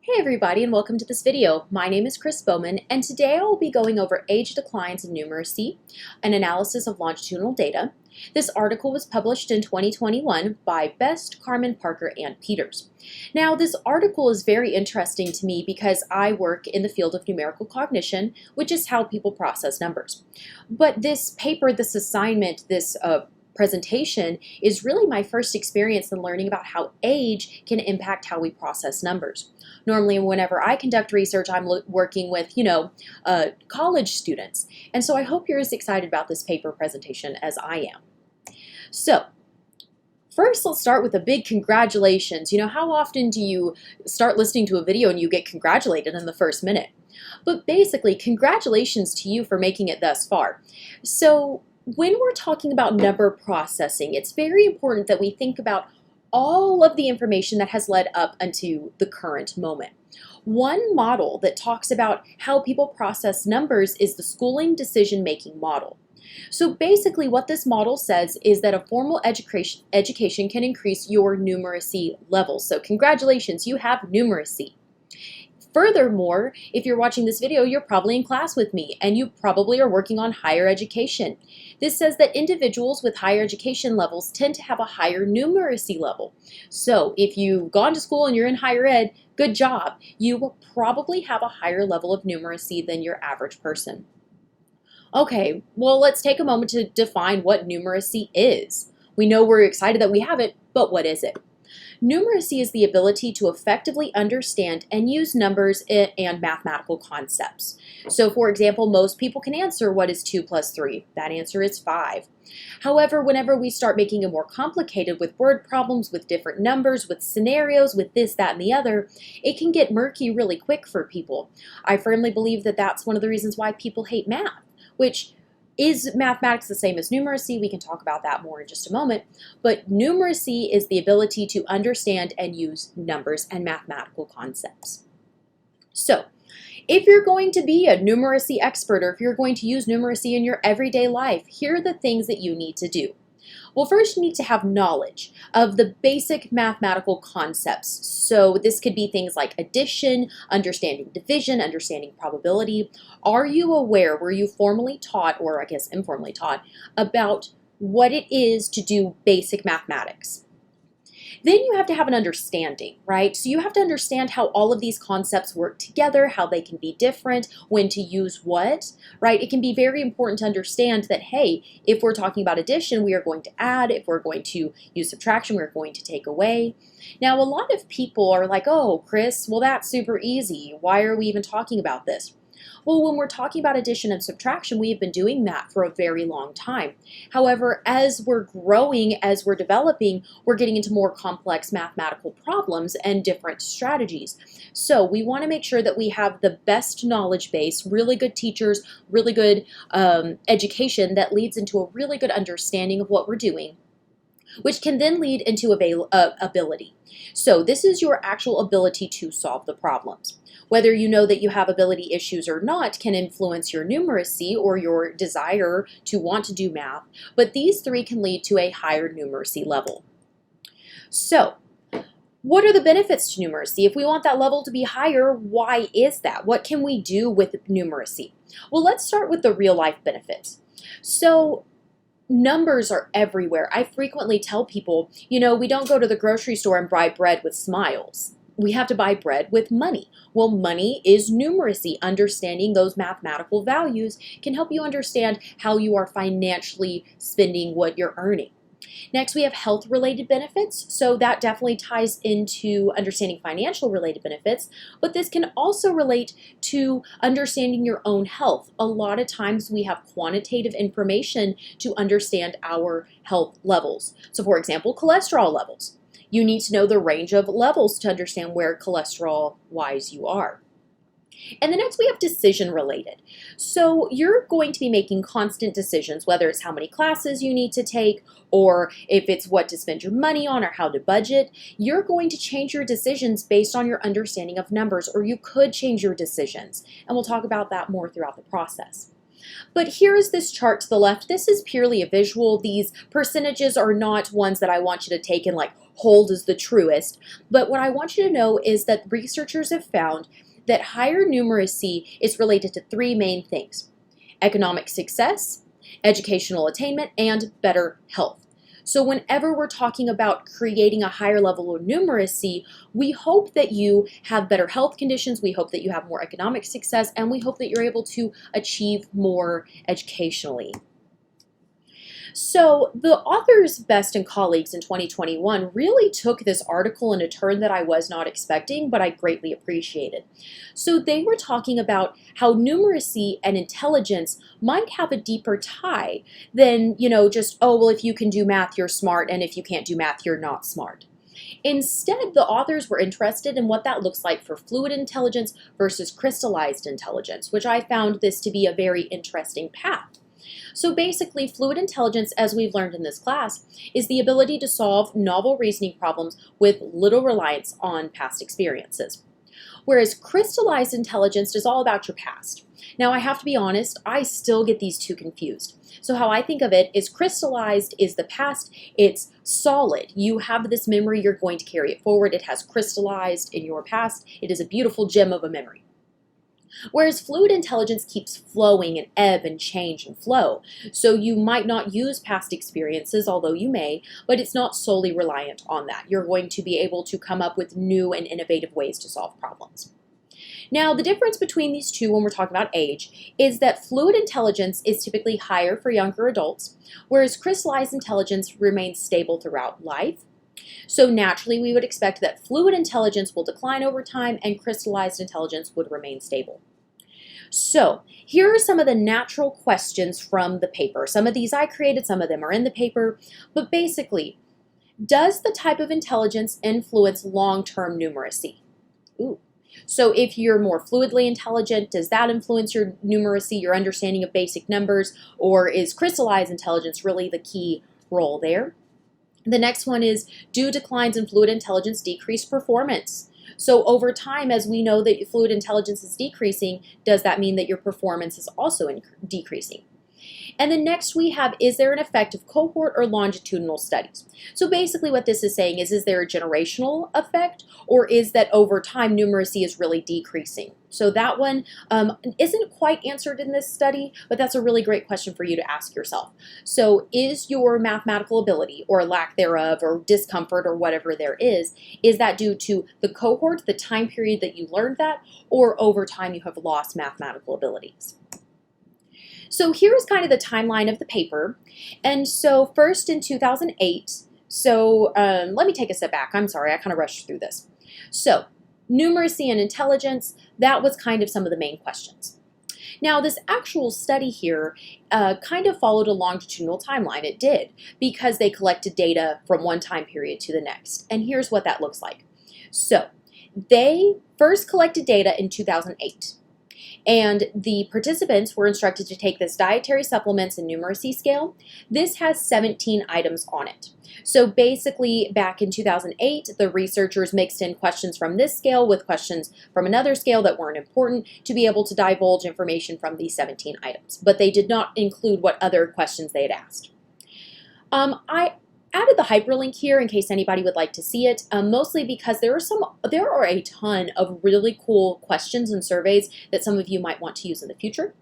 Hey everybody, and welcome to this video. My name is Chris Bowman, and today I will be going over age declines in numeracy, an analysis of longitudinal data. This article was published in 2021 by Best, Carmen, Parker, and Peters. Now, this article is very interesting to me because I work in the field of numerical cognition, which is how people process numbers. But this paper, this assignment, this presentation is really my first experience in learning about how age can impact how we process numbers. Normally, whenever I conduct research, I'm working with, college students. And so I hope you're as excited about this paper presentation as I am. So, first, let's start with a big congratulations. How often do you start listening to a video and you get congratulated in the first minute? But basically, congratulations to you for making it thus far. So, when we're talking about number processing, it's very important that we think about all of the information that has led up unto the current moment. One model that talks about how people process numbers is the schooling decision-making model. So basically what this model says is that a formal education can increase your numeracy levels. So congratulations, you have numeracy. Furthermore, if you're watching this video, you're probably in class with me and you probably are working on higher education. This says that individuals with higher education levels tend to have a higher numeracy level. So if you've gone to school and you're in higher ed, good job. You will probably have a higher level of numeracy than your average person. Okay, well, let's take a moment to define what numeracy is. We know we're excited that we have it, but what is it? Numeracy is the ability to effectively understand and use numbers and mathematical concepts. So for example, most people can answer what is 2 plus 3. That answer is 5. However, whenever we start making it more complicated with word problems, with different numbers, with scenarios, with this, that, and the other, it can get murky really quick for people. I firmly believe that that's one of the reasons why people hate math, which is mathematics the same as numeracy? We can talk about that more in just a moment. But numeracy is the ability to understand and use numbers and mathematical concepts. So, if you're going to be a numeracy expert or if you're going to use numeracy in your everyday life, here are the things that you need to do. Well, first you need to have knowledge of the basic mathematical concepts. So this could be things like addition, understanding division, understanding probability. Are you aware, were you formally taught, or I guess informally taught, about what it is to do basic mathematics? Then you have to have an understanding, right? So you have to understand how all of these concepts work together, how they can be different, when to use what, right? It can be very important to understand that, hey, if we're talking about addition, we are going to add. If we're going to use subtraction, we're going to take away. Now, a lot of people are like, oh, Chris, well, that's super easy. Why are we even talking about this? Well, when we're talking about addition and subtraction, we have been doing that for a very long time. However, as we're growing, as we're developing, we're getting into more complex mathematical problems and different strategies. So we want to make sure that we have the best knowledge base, really good teachers, really good education that leads into a really good understanding of what we're doing, which can then lead into ability. So this is your actual ability to solve the problems. Whether you know that you have ability issues or not can influence your numeracy or your desire to want to do math, but these three can lead to a higher numeracy level. So, what are the benefits to numeracy? If we want that level to be higher, why is that? What can we do with numeracy? Well, let's start with the real life benefits. So, numbers are everywhere. I frequently tell people, we don't go to the grocery store and buy bread with smiles. We have to buy bread with money. Well, money is numeracy. Understanding those mathematical values can help you understand how you are financially spending what you're earning. Next, we have health-related benefits. So that definitely ties into understanding financial-related benefits, but this can also relate to understanding your own health. A lot of times we have quantitative information to understand our health levels. So for example, cholesterol levels. You need to know the range of levels to understand where cholesterol-wise you are. And the next we have decision related. So you're going to be making constant decisions, whether it's how many classes you need to take, or if it's what to spend your money on or how to budget. You're going to change your decisions based on your understanding of numbers, or you could change your decisions. And we'll talk about that more throughout the process. But here's this chart to the left. This is purely a visual. These percentages are not ones that I want you to take and like hold as the truest. But what I want you to know is that researchers have found that higher numeracy is related to three main things: economic success, educational attainment, and better health. So whenever we're talking about creating a higher level of numeracy, we hope that you have better health conditions, we hope that you have more economic success, and we hope that you're able to achieve more educationally. So the authors, Best and colleagues in 2021 really took this article in a turn that I was not expecting, but I greatly appreciated. So they were talking about how numeracy and intelligence might have a deeper tie than, just, oh, well, if you can do math, you're smart, and if you can't do math, you're not smart. Instead, the authors were interested in what that looks like for fluid intelligence versus crystallized intelligence, which I found this to be a very interesting path. So basically, fluid intelligence, as we've learned in this class, is the ability to solve novel reasoning problems with little reliance on past experiences. Whereas crystallized intelligence is all about your past. Now, I have to be honest, I still get these two confused. So how I think of it is crystallized is the past, it's solid. You have this memory, you're going to carry it forward. It has crystallized in your past. It is a beautiful gem of a memory. Whereas fluid intelligence keeps flowing and ebb and change and flow. So you might not use past experiences, although you may, but it's not solely reliant on that. You're going to be able to come up with new and innovative ways to solve problems. Now, the difference between these two when we're talking about age is that fluid intelligence is typically higher for younger adults, whereas crystallized intelligence remains stable throughout life. So naturally, we would expect that fluid intelligence will decline over time and crystallized intelligence would remain stable. So here are some of the natural questions from the paper. Some of these I created, some of them are in the paper, but basically, does the type of intelligence influence long-term numeracy? Ooh. So if you're more fluidly intelligent, does that influence your numeracy, your understanding of basic numbers, or is crystallized intelligence really the key role there? The next one is, do declines in fluid intelligence decrease performance? So over time, as we know that fluid intelligence is decreasing, does that mean that your performance is also decreasing? And then next we have, is there an effect of cohort or longitudinal studies? So basically what this is saying is there a generational effect, or is that over time numeracy is really decreasing? So that one isn't quite answered in this study, but that's a really great question for you to ask yourself. So is your mathematical ability, or lack thereof, or discomfort, or whatever there is that due to the cohort, the time period that you learned that, or over time you have lost mathematical abilities? So here's kind of the timeline of the paper. And so first in 2008, let me take a step back. I'm sorry, I kind of rushed through this. So numeracy and intelligence, that was kind of some of the main questions. Now this actual study here kind of followed a longitudinal timeline. It did, because they collected data from one time period to the next. And here's what that looks like. So they first collected data in 2008. And the participants were instructed to take this dietary supplements and numeracy scale. This has 17 items on it. So basically, back in 2008, the researchers mixed in questions from this scale with questions from another scale that weren't important to be able to divulge information from these 17 items. But they did not include what other questions they had asked. I added the hyperlink here in case anybody would like to see it, mostly because there are a ton of really cool questions and surveys that some of you might want to use in the future.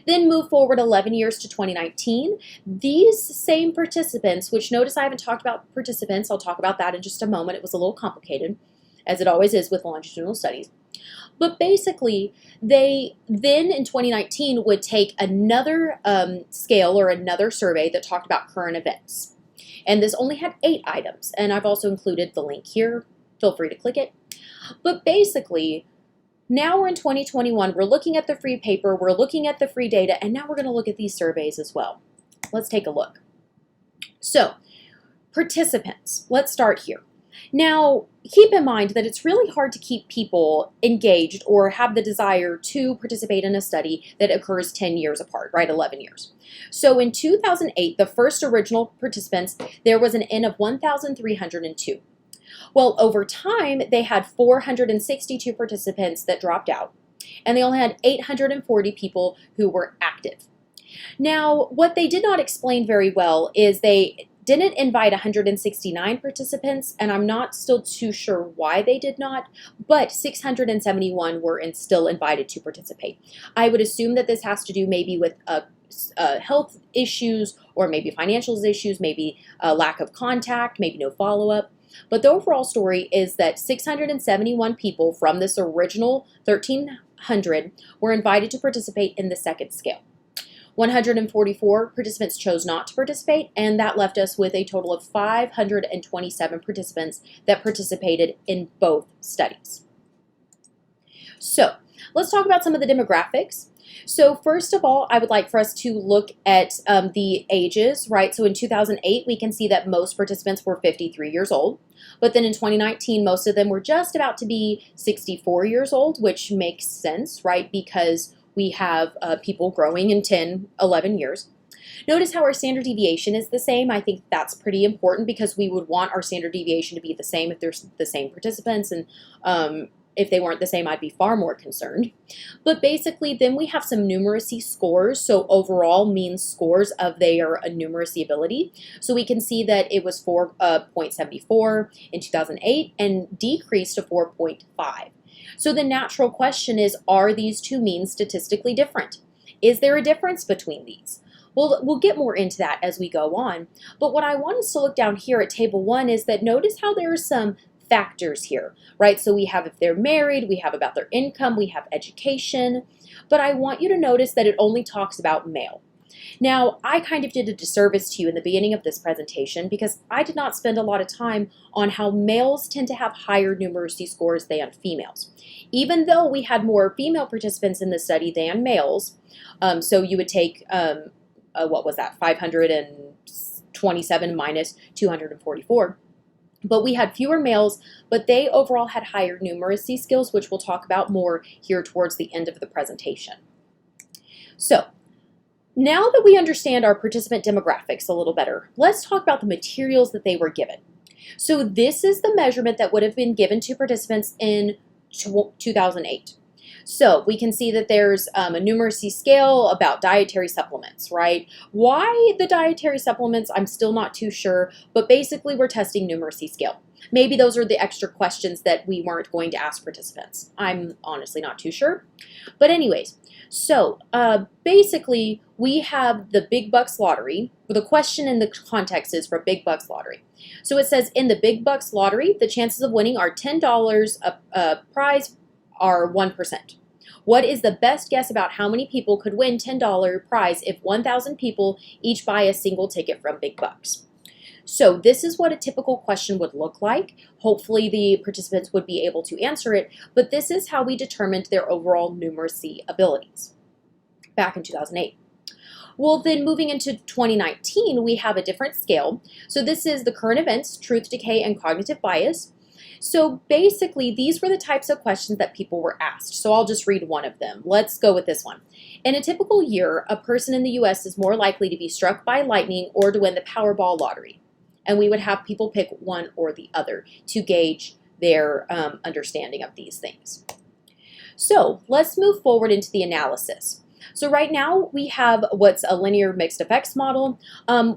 Then move forward 11 years to 2019. These same participants, which notice I haven't talked about participants, I'll talk about that in just a moment. It was a little complicated, as it always is with longitudinal studies. But basically, they then in 2019 would take another scale or another survey that talked about current events. And this only had 8 items, and I've also included the link here. Feel free to click it. But basically, now we're in 2021, we're looking at the free paper, we're looking at the free data, and now we're going to look at these surveys as well. Let's take a look. So, participants, let's start here. Now, keep in mind that it's really hard to keep people engaged or have the desire to participate in a study that occurs 10 years apart, right, 11 years. So in 2008, the first original participants, there was an N of 1,302. Well, over time, they had 462 participants that dropped out. and they only had 840 people who were active. Now, what they did not explain very well is they didn't invite 169 participants, and I'm not still too sure why they did not, but 671 were still invited to participate. I would assume that this has to do maybe with health issues, or maybe financial issues, maybe a lack of contact, maybe no follow-up. But the overall story is that 671 people from this original 1,300 were invited to participate in the second scale. 144 participants chose not to participate, and that left us with a total of 527 participants that participated in both studies. So let's talk about some of the demographics. So first of all, I would like for us to look at the ages, right? So in 2008, we can see that most participants were 53 years old. But then in 2019, most of them were just about to be 64 years old, which makes sense, right? Because we have people growing in 10, 11 years. Notice how our standard deviation is the same. I think that's pretty important because we would want our standard deviation to be the same if there's the same participants, and if they weren't the same, I'd be far more concerned. But basically, then we have some numeracy scores, so overall mean scores of their numeracy ability. So we can see that it was 4.74 in 2008 and decreased to 4.5. So the natural question is, are these two means statistically different? Is there a difference between these? Well, we'll get more into that as we go on. But what I want us to look down here at table 1 is that notice how there are some factors here, right? So we have if they're married, we have about their income, we have education. But I want you to notice that it only talks about male. Now, I kind of did a disservice to you in the beginning of this presentation because I did not spend a lot of time on how males tend to have higher numeracy scores than females. Even though we had more female participants in the study than males, so you would take, what was that, 527 minus 244. But we had fewer males, but they overall had higher numeracy skills, which we'll talk about more here towards the end of the presentation. So, now that we understand our participant demographics a little better, let's talk about the materials that they were given. So this is the measurement that would have been given to participants in 2008. So we can see that there's a numeracy scale about dietary supplements, right? Why the dietary supplements, I'm still not too sure, but basically we're testing numeracy scale. Maybe those are the extra questions that we weren't going to ask participants. I'm honestly not too sure. But anyways, so basically we have the big bucks lottery. The question in the context is for big bucks lottery. So it says in the big bucks lottery, the chances of winning are $10 a prize are 1%. What is the best guess about how many people could win $10 prize if 1,000 people each buy a single ticket from Big Bucks? So this is what a typical question would look like. Hopefully the participants would be able to answer it, but this is how we determined their overall numeracy abilities back in 2008. Well, then moving into 2019, we have a different scale. So this is the current events, truth, decay, and cognitive bias. So basically, these were the types of questions that people were asked. So I'll just read one of them. Let's go with this one. In a typical year, a person in the U.S. is more likely to be struck by lightning or to win the Powerball lottery. And we would have people pick one or the other to gauge their understanding of these things. So let's move forward into the analysis. So right now we have what's a linear mixed effects model.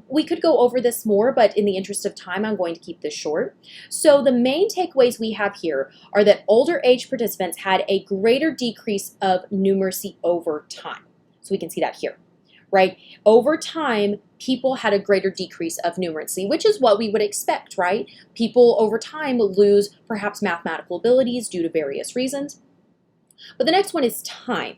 We could go over this more, but in the interest of time, I'm going to keep this short. So the main takeaways we have here are that older age participants had a greater decrease of numeracy over time. So we can see that here, right? Over time, people had a greater decrease of numeracy, which is what we would expect, right? People over time lose perhaps mathematical abilities due to various reasons. But the next one is time.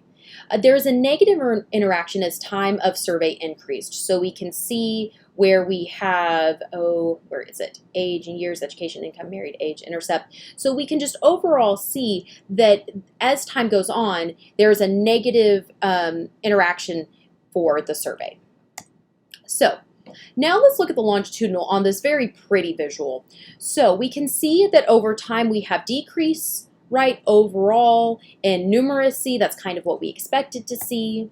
There is a negative interaction as time of survey increased. So we can see where we have, where is it? Age and years, education, income, married, age, intercept. So we can just overall see that as time goes on, there is a negative interaction for the survey. So now let's look at the longitudinal on this very pretty visual. So we can see that over time we have decrease, right, overall in numeracy. That's kind of what we expected to see.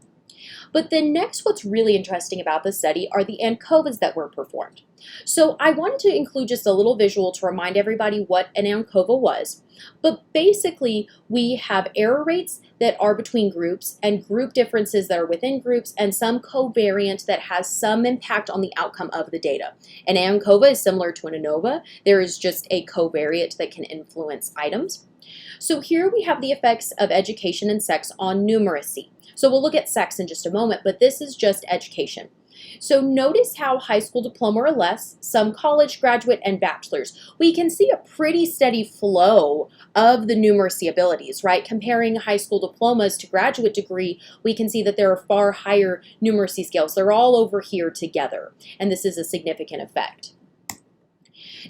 But then next, what's really interesting about the study are the ANCOVAs that were performed. So I wanted to include just a little visual to remind everybody what an ANCOVA was. But basically, we have error rates that are between groups and group differences that are within groups and some covariant that has some impact on the outcome of the data. An ANCOVA is similar to an ANOVA. There is just a covariate that can influence items. So here we have the effects of education and sex on numeracy. So we'll look at sex in just a moment, but this is just education. So notice how high school diploma or less, some college, graduate, and bachelor's. We can see a pretty steady flow of the numeracy abilities, right? Comparing high school diplomas to graduate degree, we can see that there are far higher numeracy scales. They're all over here together, and this is a significant effect.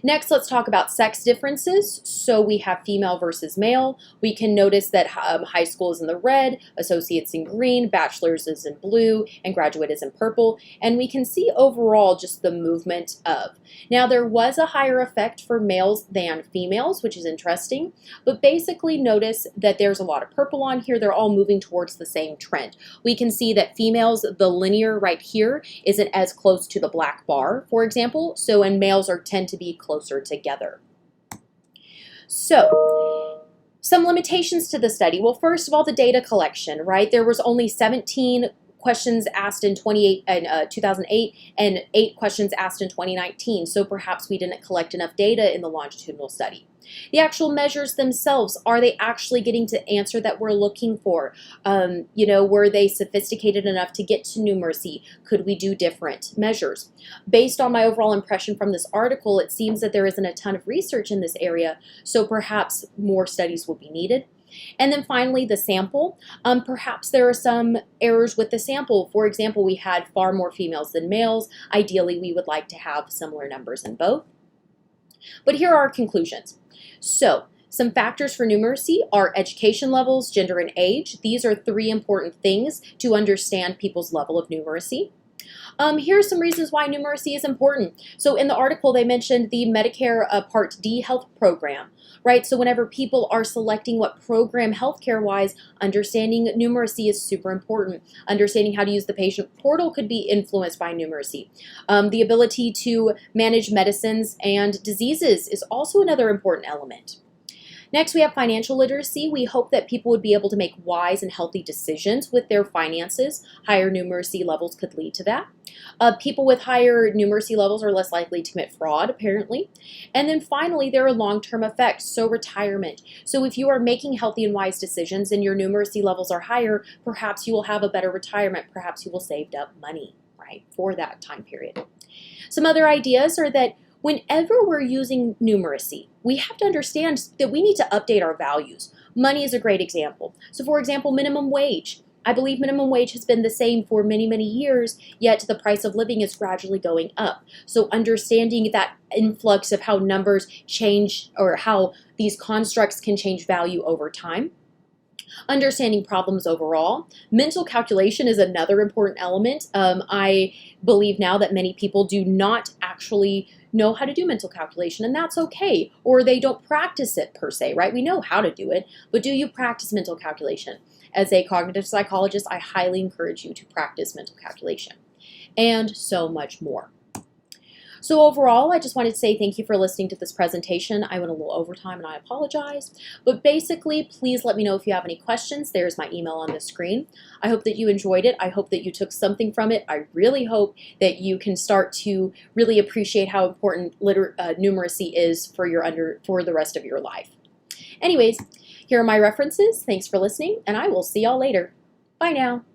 Next, let's talk about sex differences. So we have female versus male. We can notice that high school is in the red, associate's in green, bachelor's is in blue, and graduate is in purple. And we can see overall just the movement of. Now, there was a higher effect for males than females, which is interesting. But basically, notice that there's a lot of purple on here. They're all moving towards the same trend. We can see that females, the linear right here, isn't as close to the black bar, for example. So, and males tend to be closer together. So, some limitations to the study. Well, first of all, the data collection, right? There was only 17 questions asked in 2008 and 8 questions asked in 2019. So perhaps we didn't collect enough data in the longitudinal study. The actual measures themselves, are they actually getting to answer that we're looking for? Were they sophisticated enough to get to numeracy? Could we do different measures? Based on my overall impression from this article, it seems that there isn't a ton of research in this area, so perhaps more studies will be needed. And then finally, the sample. Perhaps there are some errors with the sample. For example, we had far more females than males. Ideally, we would like to have similar numbers in both. But here are our conclusions. So, some factors for numeracy are education levels, gender, and age. These are 3 important things to understand people's level of numeracy. Here are some reasons why numeracy is important. So in the article, they mentioned the Medicare Part D health program, right? So whenever people are selecting what program healthcare-wise, understanding numeracy is super important. Understanding how to use the patient portal could be influenced by numeracy. The ability to manage medicines and diseases is also another important element. Next, we have financial literacy. We hope that people would be able to make wise and healthy decisions with their finances. Higher numeracy levels could lead to that. People with higher numeracy levels are less likely to commit fraud, apparently. And then finally, there are long-term effects, so retirement. So if you are making healthy and wise decisions and your numeracy levels are higher, perhaps you will have a better retirement. Perhaps you will save up money, right, for that time period. Some other ideas are that whenever we're using numeracy, we have to understand that we need to update our values. Money is a great example. So for example, minimum wage. I believe minimum wage has been the same for many, many years, yet the price of living is gradually going up. So understanding that influx of how numbers change or how these constructs can change value over time. Understanding problems overall. Mental calculation is another important element. I believe now that many people do not actually know how to do mental calculation, and that's okay. Or they don't practice it per se, right? We know how to do it, but do you practice mental calculation? As a cognitive psychologist, I highly encourage you to practice mental calculation, and so much more. So overall, I just wanted to say thank you for listening to this presentation. I went a little overtime and I apologize. But basically, please let me know if you have any questions. There's my email on the screen. I hope that you enjoyed it. I hope that you took something from it. I really hope that you can start to really appreciate how important numeracy is for the rest of your life. Anyways, here are my references. Thanks for listening, and I will see y'all later. Bye now.